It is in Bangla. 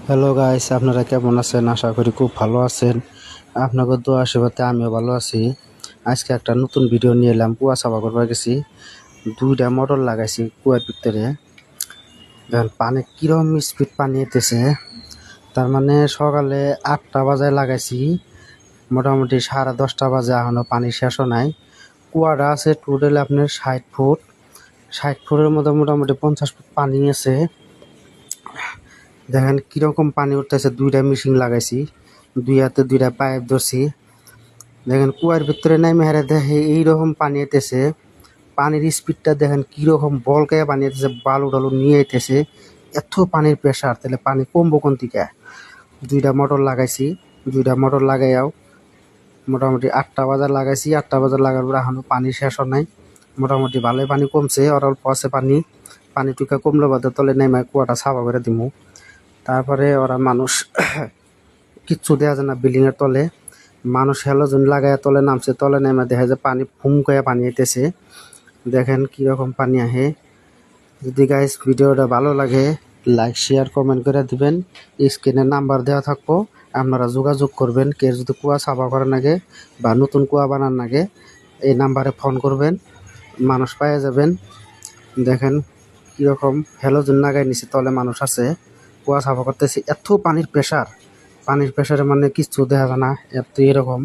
হ্যালো গাইস, আপনারা কেমন আছেন? আশা করি খুব ভালো আছেন। আপনাদের দোয়া আশীর্বাদে আমিও ভালো আছি। আজকে একটা নতুন ভিডিও নিয়ে এলাম। কুয়া সাফা করবার গেছি, 2টা মোটর লাগাইছি কুয়ার ভিতরে। দেখেন পানি কিরম স্পিড পানি এতেছে। তার মানে সকালে 8টা বাজায় লাগাইছি, মোটামুটি 10:30 বাজে এখনো পানি শেষও নাই। কুয়াটা আছে টোটাল আপনার 60 ফুট। 60 ফুটের মধ্যে মোটামুটি 50 ফুট পানি আছে। দেখেন কিরকম পানি উঠতেছে। 2টা মেশিন লাগাইছি, 2 হাতে 2টা পাইপ ধরছি। দেখেন কুয়ার ভিতরে নাইমে হারে দেখে এইরকম পানি আইতেছে। পানির স্পিডটা দেখেন কিরকম বলকে পানি আইতেছে, বালু টালু নিয়ে আইতেছে। এত পানির প্রেসার, তাহলে পানি কমবো কোন থেকে? 2টা মোটর লাগাইছি, 2টা মোটর লাগাইয়াও মোটামুটি 8টা বাজার লাগাইছি। 8টা বাজার লাগার পর এখনো পানি শেষও নাই। মোটামুটি ভালোই পানি কমছে, আর অল্প আছে পানি। পানি টুকা কমলে বাদে তলে নেমে কুয়াটা সাফা করে দিমু। তারপরে ওরা মানুষ কিচ্ছু দেওয়া যায় না বিল্ডিং এর তলে। মানুষ হ্যালোজেন লাগায় তলে নামছে, তলে নেমে দেখা যায় পানি ফুম করে পানি আইতেছে। দেখেন কিরকম পানি আহে। যদি গাইস ভিডিওটা ভালো লাগে, লাইক শেয়ার কমেন্ট করে দিবেন। স্ক্রিনে নাম্বার দেওয়া থাকবো, আপনারা যোগাযোগ করবেন। কে যদি কুয়া সাফা করার লাগে বা নতুন কুয়া বানার লাগে, এই নাম্বারে ফোন করবেন, মানুষ পাওয়া যাবেন। দেখেন কিরকম হ্যালোজেন লাগাই নিচে তলে মানুষ আছে, কুয়া সাফা করতেছি। এত পানির প্রেসার, পানির প্রেসারে মানে কিচ্ছু দেখা যায় না, এত এরকম